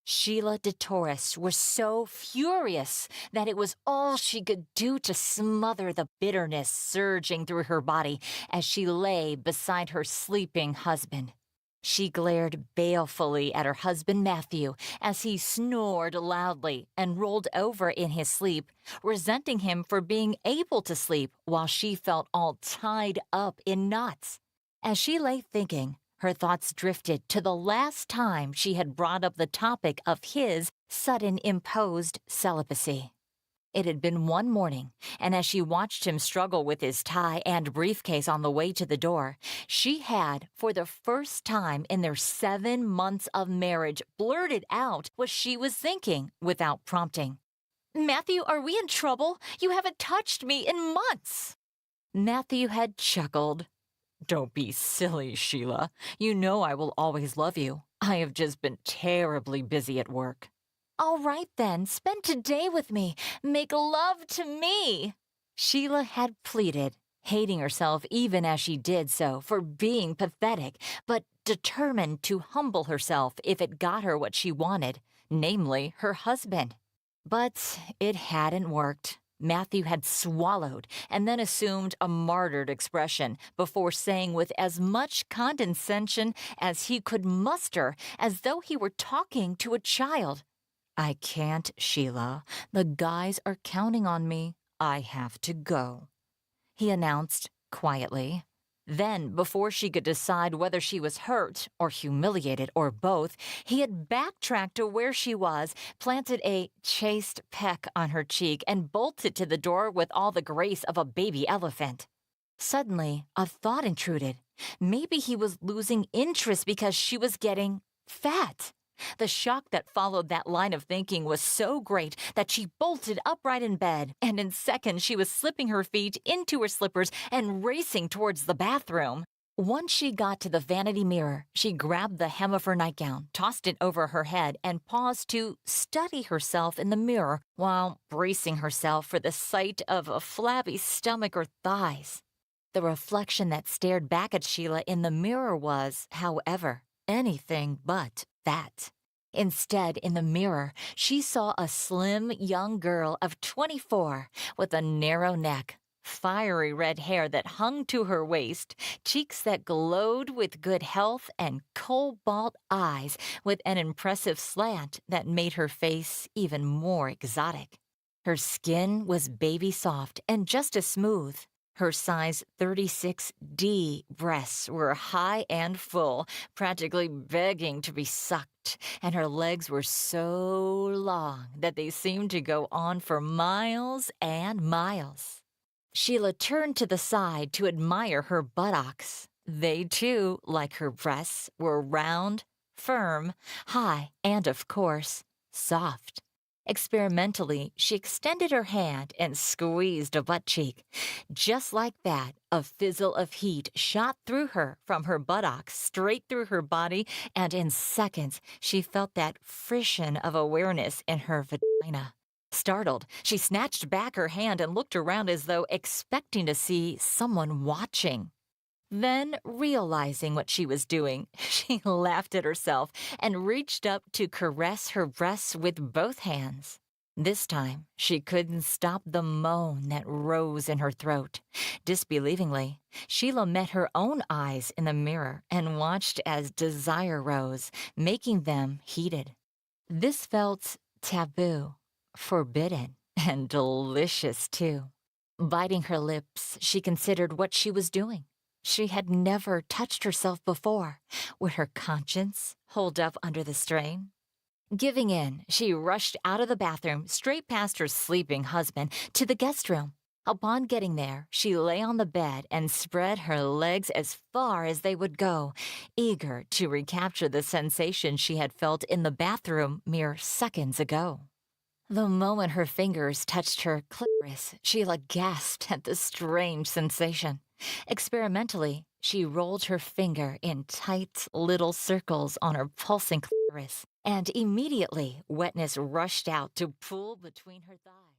Sheila de Torres was so furious that it was all she could do to smother the bitterness surging through her body as she lay beside her sleeping husband. She glared balefully at her husband Matthew as he snored loudly and rolled over in his sleep, resenting him for being able to sleep while she felt all tied up in knots. As she lay thinking, her thoughts drifted to the last time she had brought up the topic of his sudden imposed celibacy. It had been one morning, and as she watched him struggle with his tie and briefcase on the way to the door, she had, for the first time in their 7 months of marriage, blurted out what she was thinking without prompting. "Matthew, are we in trouble? You haven't touched me in months." Matthew had chuckled. "Don't be silly, Sheila. You know I will always love you. I have just been terribly busy at work." "All right then, spend today with me. Make love to me," Sheila had pleaded, hating herself even as she did so for being pathetic, but determined to humble herself if it got her what she wanted, namely her husband. But it hadn't worked. Matthew had swallowed and then assumed a martyred expression before saying with as much condescension as he could muster, as though he were talking to a child, "I can't, Sheila. The guys are counting on me. I have to go," he announced quietly. Then, before she could decide whether she was hurt or humiliated or both, he had backtracked to where she was, planted a chaste peck on her cheek, and bolted to the door with all the grace of a baby elephant. Suddenly, a thought intruded. Maybe he was losing interest because she was getting fat. The shock that followed that line of thinking was so great that she bolted upright in bed, and in seconds she was slipping her feet into her slippers and racing towards the bathroom. Once she got to the vanity mirror, she grabbed the hem of her nightgown, tossed it over her head, and paused to study herself in the mirror while bracing herself for the sight of a flabby stomach or thighs. The reflection that stared back at Sheila in the mirror was, however, anything but that. Instead, in the mirror, she saw a slim young girl of 24 with a narrow neck, fiery red hair that hung to her waist, cheeks that glowed with good health, and cobalt eyes with an impressive slant that made her face even more exotic. Her skin was baby soft and just as smooth. Her size 36D breasts were high and full, practically begging to be sucked, and her legs were so long that they seemed to go on for miles and miles. Sheila turned to the side to admire her buttocks. They, too, like her breasts, were round, firm, high, and, of course, soft. Experimentally, she extended her hand and squeezed a butt cheek. Just like that, a fizzle of heat shot through her from her buttocks straight through her body, and in seconds she felt that frisson of awareness in her vagina. Startled, she snatched back her hand and looked around as though expecting to see someone watching. Then, realizing what she was doing, she laughed at herself and reached up to caress her breasts with both hands. This time, she couldn't stop the moan that rose in her throat. Disbelievingly, Sheila met her own eyes in the mirror and watched as desire rose, making them heated. This felt taboo, forbidden, and delicious, too. Biting her lips, she considered what she was doing. She had never touched herself before. Would her conscience hold up under the strain? Giving in, she rushed out of the bathroom, straight past her sleeping husband, to the guest room. Upon getting there, she lay on the bed and spread her legs as far as they would go, eager to recapture the sensation she had felt in the bathroom mere seconds ago. The moment her fingers touched her clitoris, Sheila gasped at the strange sensation. Experimentally, she rolled her finger in tight little circles on her pulsing clitoris, and immediately wetness rushed out to pool between her thighs.